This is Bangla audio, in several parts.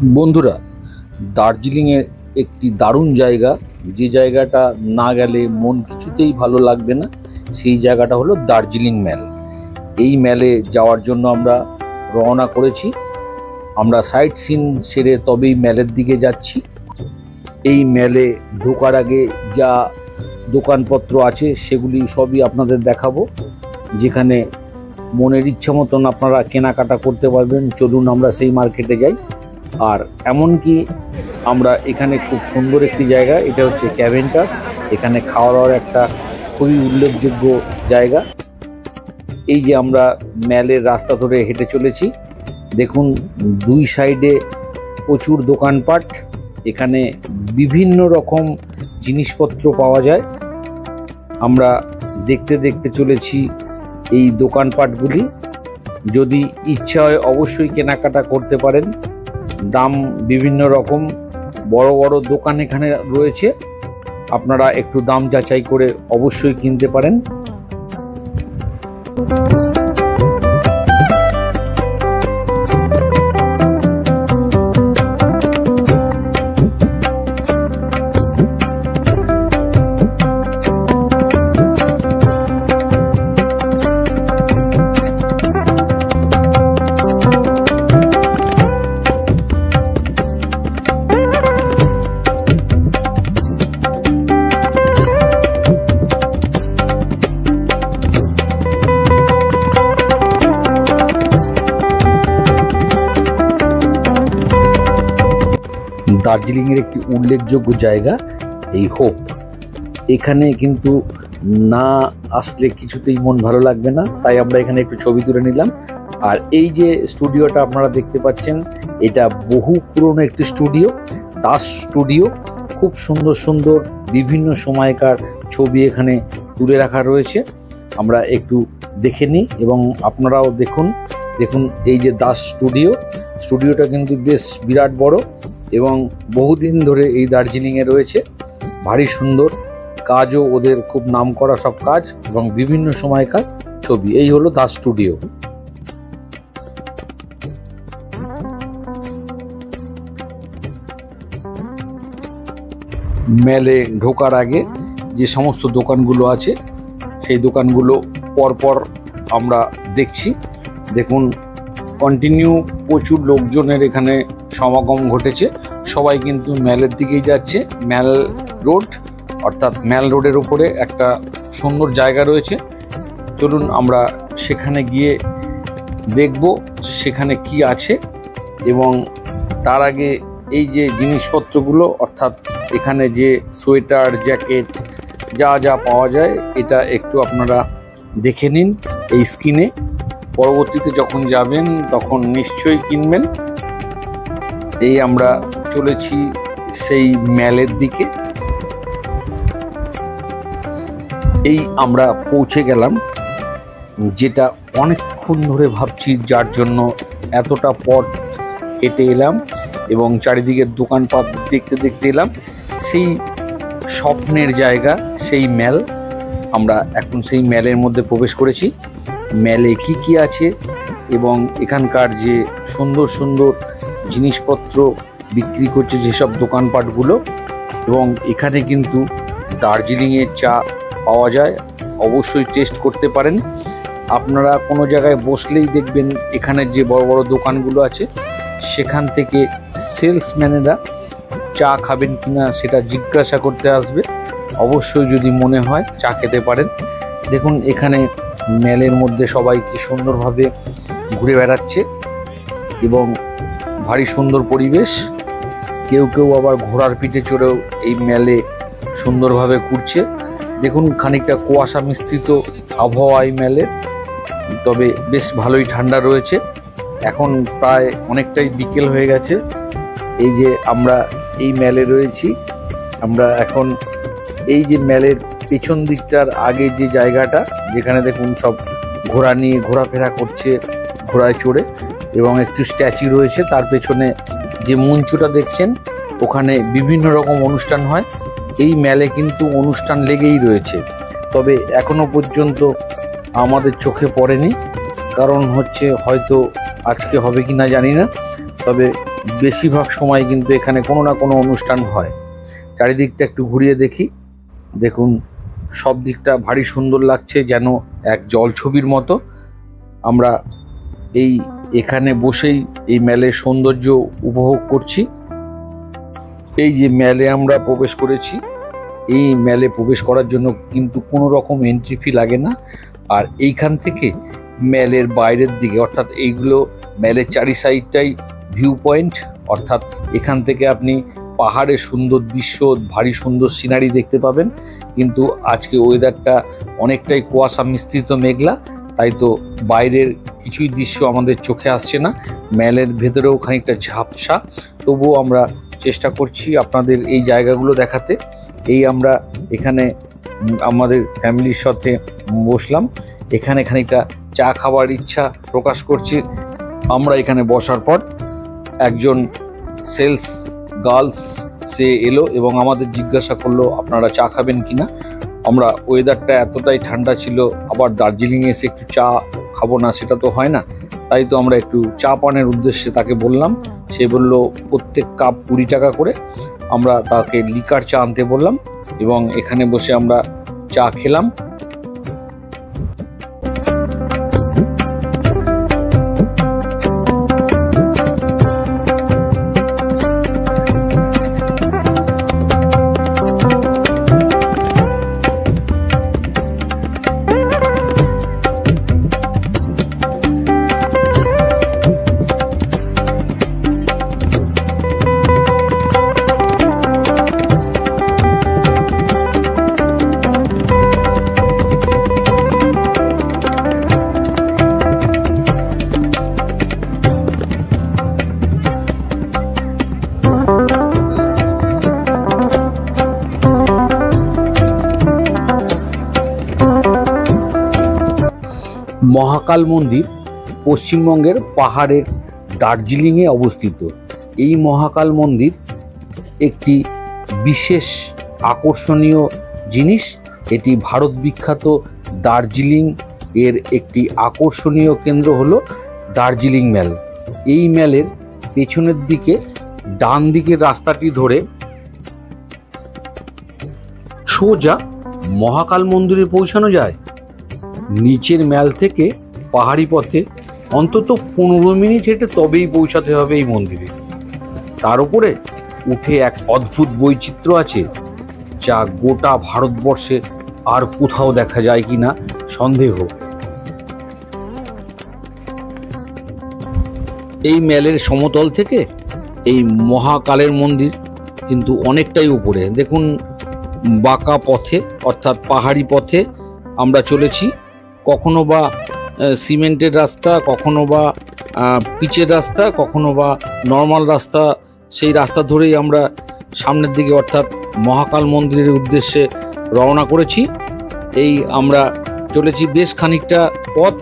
বন্ধুরা, দার্জিলিংয়ের একটি দারুণ জায়গা, যে জায়গাটা না গেলে মন কিছুতেই ভালো লাগবে না, সেই জায়গাটা হলো দার্জিলিং ম্যাল। এই ম্যালে যাওয়ার জন্য আমরা রওনা করেছি। আমরা সাইট সিন সেরে তবেই ম্যালের দিকে যাচ্ছি। এই ম্যালে ঢোকার আগে যা দোকানপত্র আছে সেগুলি সবই আপনাদের দেখাবো, যেখানে মনের ইচ্ছা মতন আপনারা কেনাকাটা করতে পারবেন। চলুন আমরা সেই মার্কেটে যাই। আর এমনকি আমরা এখানে খুব সুন্দর একটি জায়গা, এটা হচ্ছে ক্যাভেন্টার্স। এখানে খাওয়া দাওয়ার একটা খুবই উল্লেখযোগ্য জায়গা। এই যে আমরা ম্যালের রাস্তা ধরে হেঁটে চলেছি, দেখুন দুই সাইডে প্রচুর দোকানপাট। এখানে বিভিন্ন রকম জিনিসপত্র পাওয়া যায়। আমরা দেখতে দেখতে চলেছি এই দোকানপাটগুলি। যদি ইচ্ছা হয় অবশ্যই কেনাকাটা করতে পারেন। দাম বিভিন্ন রকম, বড় বড় দোকান এখানে রয়েছে, আপনারা একটু দাম যাচাই করে অবশ্যই কিনতে পারেন। দার্জিলিংয়ের একটি উল্লেখযোগ্য জায়গা এই হোপ। এখানে কিন্তু না আসলে কিছুতেই মন ভালো লাগবে না, তাই আমরা এখানে একটু ছবি তুলে নিলাম। আর এই যে স্টুডিওটা আপনারা দেখতে পাচ্ছেন, এটা বহু পুরনো একটি স্টুডিও, দাস স্টুডিও। খুব সুন্দর সুন্দর বিভিন্ন সময়কার ছবি এখানে তুলে রাখা রয়েছে। আমরা একটু দেখে নিই এবং আপনারাও দেখুন। এই যে দাস স্টুডিওটা কিন্তু বেশ বিরাট বড় এবং বহুদিন ধরে এই দার্জিলিংয়ে রয়েছে। ভারী সুন্দর কাজও ওদের, খুব নাম করা সব কাজ এবং বিভিন্ন সময়কার ছবি। এই হলো দাস স্টুডিও। ম্যালে ঢোকার আগে যে সমস্ত দোকানগুলো আছে সেই দোকানগুলো পরপর আমরা দেখছি। দেখুন কন্টিনিউ প্রচুর লোকজনের এখানে সমাগম ঘটেছে। সবাই কিন্তু ম্যালের দিকেই যাচ্ছে। ম্যাল রোড, অর্থাৎ ম্যাল রোডের উপরে একটা সুন্দর জায়গা রয়েছে। চলুন আমরা সেখানে গিয়ে দেখব সেখানে কি আছে। এবং তার আগে এই যে জিনিসপত্রগুলো, অর্থাৎ এখানে যে সোয়েটার, জ্যাকেট যা যা পাওয়া যায়, এটা একটু আপনারা দেখে নিন এই স্ক্রিনে। পরবর্তীতে যখন যাবেন তখন নিশ্চয়ই কিনবেন। এই আমরা চলেছি সেই ম্যালের দিকে। এই আমরা পৌঁছে গেলাম, যেটা অনেকক্ষণ ধরে ভাবছি, যার জন্য এতটা পথ হেঁটে এলাম এবং চারিদিকে দোকানপাট দেখতে দেখতে এলাম। সেই স্বপ্নের জায়গা, সেই ম্যাল। আমরা এখন সেই ম্যালের মধ্যে প্রবেশ করেছি। ম্যালে কি কি আছে এবং এখানকার যে সুন্দর সুন্দর জিনিসপত্র বিক্রি করছে যেসব দোকানপাটগুলো, এবং এখানে কিন্তু দার্জিলিংয়ের চা পাওয়া যায়, অবশ্যই টেস্ট করতে পারেন। আপনারা কোনো জায়গায় বসলেই দেখবেন এখানে যে বড় বড় দোকানগুলো আছে সেখান থেকে সেলসম্যানেরা চা খাবেন কিনা সেটা জিজ্ঞাসা করতে আসবে। অবশ্যই যদি মনে হয় চা খেতে পারেন। দেখুন এখানে ম্যালের মধ্যে সবাই কি সুন্দরভাবে ঘুরে বেড়াচ্ছে এবং ভারী সুন্দর পরিবেশ। কেউ কেউ আবার ঘোড়ার পিঠে চড়েও এই ম্যালে সুন্দরভাবে ঘুরছে। দেখুন খানিকটা কুয়াশা মিশ্রিত আবহাওয়া এই ম্যালের, তবে বেশ ভালোই ঠান্ডা রয়েছে। এখন প্রায় অনেকটাই বিকেল হয়ে গেছে। এই যে আমরা এই ম্যালে রয়েছি। আমরা এখন এই যে ম্যালের পেছন দিকটার আগে যে জায়গাটা, যেখানে দেখুন সব ঘোড়া নিয়ে ঘোরাফেরা করছে ঘোড়ায় চড়ে, এবং একটু স্ট্যাচু রয়েছে তার পেছনে। যে মঞ্চটা দেখছেন ওখানে বিভিন্ন রকম অনুষ্ঠান হয়। এই ম্যালে কিন্তু অনুষ্ঠান লেগেই রয়েছে, তবে এখনো পর্যন্ত আমাদের চোখে পড়েনি। কারণ হচ্ছে হয়তো আজকে হবে কি না জানি না, তবে বেশিরভাগ সময় কিন্তু এখানে কোনো না কোনো অনুষ্ঠান হয়। চারিদিকটা একটু ঘুরিয়ে দেখি। দেখুন, সব দিকটা ভারী সুন্দর লাগছে, যেন এক জলছবির মতো। আমরা এখানে বসেই এই মেলের সৌন্দর্য উপভোগ করছি। এই যে মেলে আমরা প্রবেশ করেছি, এই মেলে প্রবেশ করার জন্য কিন্তু কোনো রকম এন্ট্রি ফি লাগে না। আর এইখান থেকে মেলের বাইরের দিকে, অর্থাৎ এইগুলো মেলের চারি সাইডটাই ভিউ পয়েন্ট, অর্থাৎ এখান থেকে আপনি পাহাড়ের সুন্দর দৃশ্য, ভারী সুন্দর সিনারি দেখতে পাবেন। কিন্তু আজকে ওয়েদারটা অনেকটাই কুয়াশা মিশ্রিত মেঘলা, তাই তো বাইরের কিছুই দৃশ্য আমাদের চোখে আসছে না। মেলের ভেতরেও খানিকটা ঝাপসা, তবুও আমরা চেষ্টা করছি আপনাদের এই জায়গাগুলো দেখাতে। আমরা এখানে আমাদের ফ্যামিলির সাথে বসলাম, এখানে খানিকটা চা খাওয়ার ইচ্ছা প্রকাশ করছি। আমরা এখানে বসার পর একজন সেলস গার্লস সে এলো এবং আমাদের জিজ্ঞাসা করলো আপনারা চা খাবেন কিনা। আমরা ওয়েদারটা এতটাই ঠান্ডা ছিল, আবার দার্জিলিংয়ে এসে একটু চা খাবো না সেটা তো হয় না, তাই তো আমরা একটু চা পানের উদ্দেশ্যে তাকে বললাম। সে বলল প্রত্যেক কাপ 20 টাকা করে। আমরা তাকে লিকার চা আনতে বললাম এবং এখানে বসে আমরা চা খেলাম। মহাকাল মন্দির পশ্চিমবঙ্গের পাহাড়ের দার্জিলিংয়ে অবস্থিত। এই মহাকাল মন্দির একটি বিশেষ আকর্ষণীয় জিনিস। এটি ভারত বিখ্যাত দার্জিলিং এর একটি আকর্ষণীয় কেন্দ্র হলো দার্জিলিং মেল। এই মেলের পেছনের দিকে ডান দিকের রাস্তাটি ধরে সোজা মহাকাল মন্দিরে পৌঁছানো যায়। নিচের মেল থেকে পাহাড়ি পথে অন্তত 15 মিনিট হেঁটে তবেই পৌঁছাতে হবে এই মন্দিরে। তার উপরে উঠে এক অদ্ভুত বৈচিত্র্য আছে, যা গোটা ভারতবর্ষে আর কোথাও দেখা যায় কিনা সন্দেহ। এই মেলের সমতল থেকে এই মহাকালের মন্দির কিন্তু অনেকটাই উপরে। দেখুন, বাঁকা পথে অর্থাৎ পাহাড়ি পথে আমরা চলেছি। কখনো বা সিমেন্টের রাস্তা, কখনো বা পিচের রাস্তা, কখনো বা নর্মাল রাস্তা। সেই রাস্তা ধরেই আমরা সামনের দিকে অর্থাৎ মহাকাল মন্দিরের উদ্দেশ্যে রওনা করেছি। আমরা চলেছি বেশ খানিকটা পথ,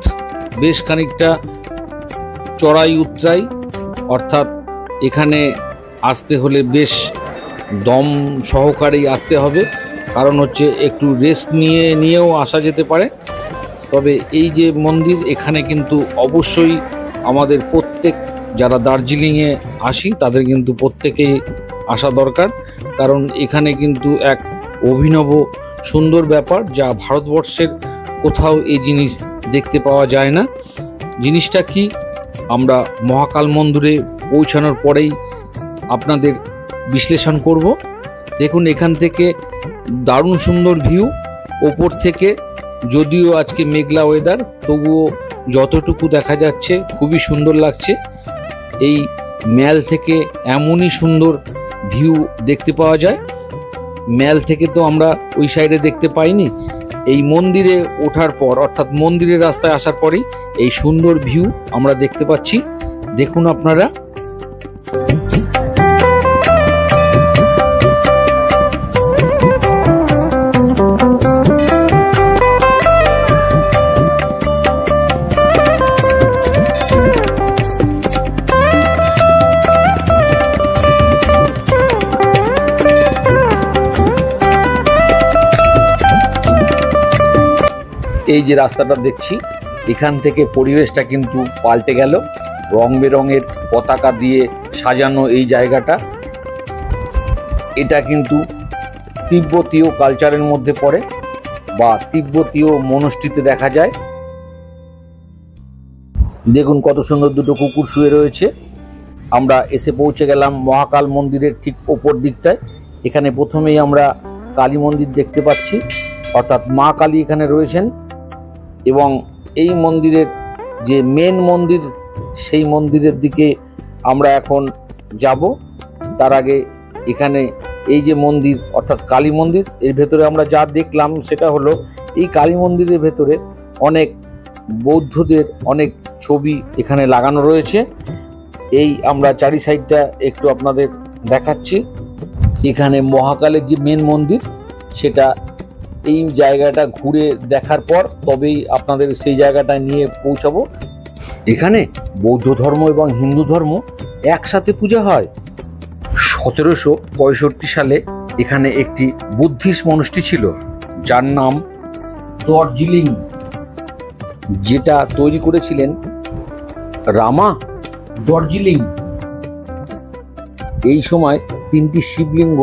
বেশ খানিকটা চড়াই উতরাই, অর্থাৎ এখানে আসতে হলে বেশ দম সহকারেই আসতে হবে, কারণ হচ্ছে একটু রেস্ট নিয়েও আসা যেতে পারে। তবে এই যে মন্দির, এখানে কিন্তু অবশ্যই আমাদের প্রত্যেক যারা দার্জিলিংয়ে আসি তাদের কিন্তু প্রত্যেকেই আসা দরকার, কারণ এখানে কিন্তু এক অভিনব সুন্দর ব্যাপার, যা ভারতবর্ষের কোথাও এই জিনিস দেখতে পাওয়া যায় না। জিনিসটা কি আমরা মহাকাল মন্দিরে পৌঁছানোর পরেই আপনাদের বিশ্লেষণ করব। দেখুন, এখান থেকে দারুণ সুন্দর ভিউ ওপর থেকে। যদিও আজকে মেঘলা ওয়েদার, তবুও যতটুকু দেখা যাচ্ছে খুবই সুন্দর লাগছে। এই মেল থেকে এমনই সুন্দর ভিউ দেখতে পাওয়া যায়। মেল থেকে তো আমরা ওই সাইডে দেখতে পাইনি, এই মন্দিরে ওঠার পর অর্থাৎ মন্দিরের রাস্তায় আসার পরেই এই সুন্দর ভিউ আমরা দেখতে পাচ্ছি। দেখুন আপনারা। এই যে রাস্তাটা দেখছি, এখান থেকে পরিবেশটা কিন্তু পাল্টে গেল। রং বেরঙের পতাকা দিয়ে সাজানো এই জায়গাটা, এটা কিন্তু তিব্বতীয় কালচারের মধ্যে পড়ে বা তিব্বতীয় মনস্ট্রিতে দেখা যায়। দেখুন কত সুন্দর দুটো কুকুর শুয়ে রয়েছে। আমরা এসে পৌঁছে গেলাম মহাকাল মন্দিরের ঠিক ওপর দিকটায়। এখানে প্রথমেই আমরা কালী মন্দির দেখতে পাচ্ছি, অর্থাৎ মা কালী এখানে রয়েছেন। এবং এই মন্দিরের যে মেন মন্দির, সেই মন্দিরের দিকে আমরা এখন যাব। তার আগে এখানে এই যে মন্দির অর্থাৎ কালী মন্দির, এর ভেতরে আমরা যা দেখলাম সেটা হলো এই কালী মন্দিরের ভেতরে অনেক বৌদ্ধদের অনেক ছবি এখানে লাগানো রয়েছে। এই আমরা চারি সাইডটা একটু আপনাদের দেখাচ্ছি। এখানে মহাকালের যে মেন মন্দির, সেটা এই জায়গাটা ঘুরে দেখার পর তবেই আপনাদের সেই জায়গাটায় নিয়ে পৌঁছাবো। এখানে বৌদ্ধ ধর্ম এবং হিন্দু ধর্ম একসাথে পূজা হয়। 1765 সালে এখানে একটি বুদ্ধিস্ট মনস্ট্রি ছিল, যার নাম দার্জিলিং, যেটা তৈরি করেছিলেন রামা দার্জিলিং। এই সময় 3টি শিবলিঙ্গ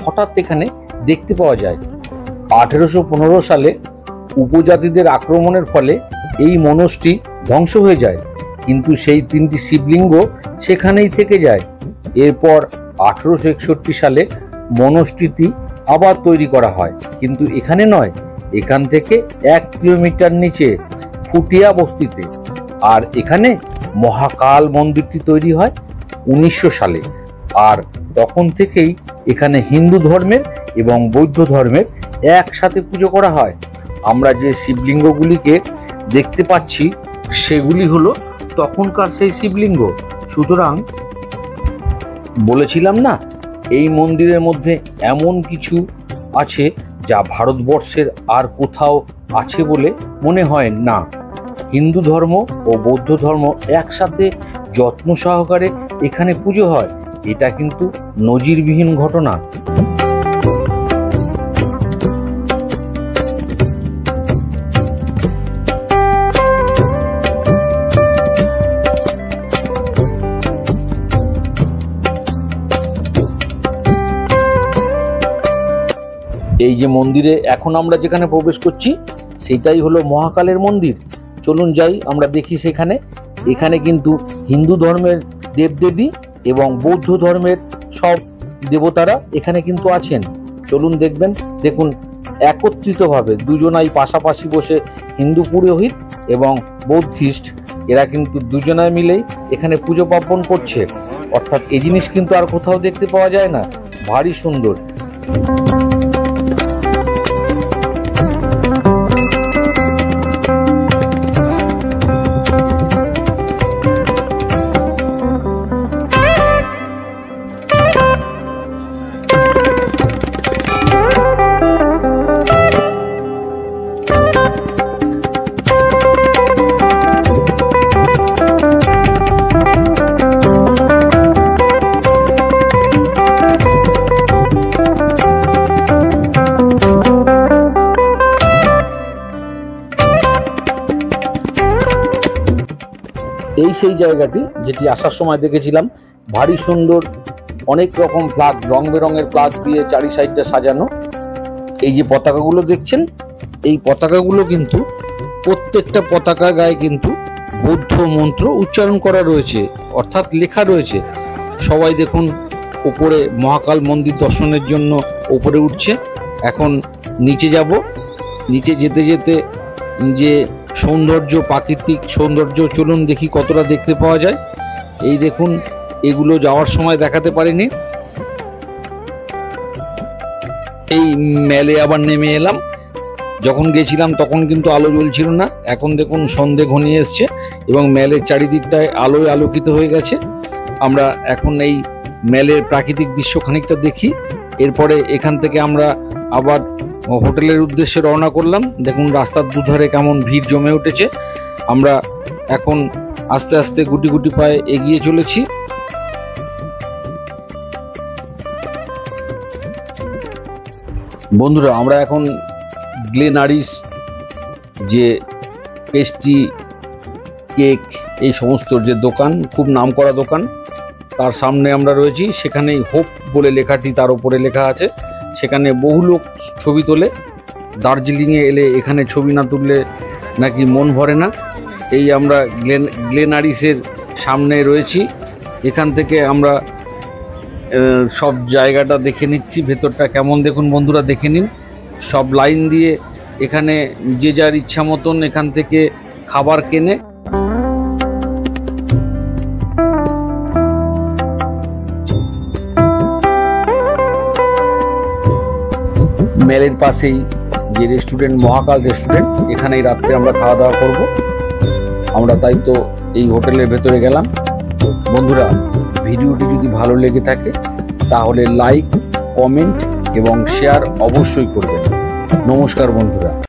হঠাৎ এখানে দেখতে পাওয়া যায়। 1815 সালে উপজাতিদের আক্রমণের ফলে এই মনস্ট্রি ধ্বংস হয়ে যায়, কিন্তু সেই 3টি শিবলিঙ্গ সেখানেই থেকে যায়। এরপর 1861 সালে মনস্ট্রিটি আবার তৈরি করা হয়, কিন্তু এখানে নয়, এখান থেকে 1 কিলোমিটার নিচে ফুটিয়া বস্তিতে। আর এখানে মহাকাল মন্দিরটি তৈরি হয় 1900 সালে। আর তখন থেকেই এখানে হিন্দু ধর্মের এবং বৌদ্ধ ধর্মের একসাথে পুজো করা হয়। আমরা যে শিবলিঙ্গগুলিকে দেখতে পাচ্ছি সেগুলি হলো তখনকার সেই শিবলিঙ্গ। সুতরাং বলেছিলাম না, এই মন্দিরের মধ্যে এমন কিছু আছে যা ভারতবর্ষের আর কোথাও আছে বলে মনে হয় না। হিন্দু ধর্ম ও বৌদ্ধ ধর্ম একসাথে যত্ন সহকারে এখানে পুজো হয়, এটা কিন্তু নজিরবিহীন ঘটনা। এই যে মন্দিরে এখন আমরা যেখানে প্রবেশ করছি সেটাই হলো মহাকালের মন্দির। চলুন যাই, আমরা দেখি সেখানে। এখানে কিন্তু হিন্দু ধর্মের দেবদেবী এবং বৌদ্ধ ধর্মের সব দেবতারা এখানে কিন্তু আছেন। চলুন দেখবেন। দেখুন একত্রিতভাবে দুজনাই পাশাপাশি বসে, হিন্দু পুরোহিত এবং বৌদ্ধিস্ট, এরা কিন্তু দুজনায় মিলেই এখানে পুজো পার্বণ করছে। অর্থাৎ এই জিনিস কিন্তু আর কোথাও দেখতে পাওয়া যায় না। ভারী সুন্দর। এই সেই জায়গাটি যেটি আসার সময় দেখেছিলাম। ভারী সুন্দর, অনেক রকম ফ্ল্যাগ, রং বেরঙের ফ্ল্যাগ দিয়ে চারি সাইডটা সাজানো। এই যে পতাকাগুলো দেখছেন, এই পতাকাগুলো কিন্তু প্রত্যেকটা পতাকার গায়ে কিন্তু বৌদ্ধ মন্ত্র উচ্চারণ করা রয়েছে, অর্থাৎ লেখা রয়েছে। সবাই দেখুন উপরে মহাকাল মন্দির দর্শনের জন্য উপরে উঠছে। এখন নিচে যাব। নিচে যেতে যেতে যে সৌন্দর্য, প্রাকৃতিক সৌন্দর্য, চলুন দেখি কতটা দেখতে পাওয়া যায়। এই দেখুন, এগুলো যাওয়ার সময় দেখাতে পারিনি। এই মেলে আবার নেমে এলাম। যখন গেছিলাম তখন কিন্তু আলো জ্বলছিল না। এখন দেখুন সন্ধে ঘনিয়ে এসছে এবং মেলের চারিদিকটায় আলোয় আলোকিত হয়ে গেছে। আমরা এখন এই মেলের প্রাকৃতিক দৃশ্য খানিকটা দেখি। এরপরে এখান থেকে আমরা আবার হোটেলের উদ্দেশ্যে রওনা করলাম। দেখুন রাস্তার দুধারে কেমন ভিড় জমে উঠেছে। আমরা এখন আস্তে আস্তে গুটি গুটি পায়ে এগিয়ে চলেছি। বন্ধুরা, আমরা এখন গ্লেনারিস যে পেস্ট্রি, কেক এই সমস্ত যে দোকান, খুব নামকরা দোকান, তার সামনে আমরা রয়েছি। সেখানেই হোপ বলে লেখাটি তার উপরে লেখা আছে। সেখানে বহু লোক ছবি তোলে। দার্জিলিংয়ে এলে এখানে ছবি না তুললে নাকি মন ভরে না। এই আমরা গ্লেনারিসের সামনে রয়েছি। এখান থেকে আমরা সব জায়গাটা দেখে নিচ্ছি, ভেতরটা কেমন দেখুন বন্ধুরা, দেখে নিন। সব লাইন দিয়ে এখানে যে যার ইচ্ছা মতন এখান থেকে খাবার কেনে। মেলের পাশেই যে রেস্টুরেন্ট, মহাকাল রেস্টুরেন্ট, এখানেই রাত্রে আমরা খাওয়া দাওয়া করব। আমরা তাই তো এই হোটেলের ভেতরে গেলাম। বন্ধুরা, ভিডিওটি যদি ভালো লেগে থাকে তাহলে লাইক, কমেন্ট এবং শেয়ার অবশ্যই করবেন। নমস্কার বন্ধুরা।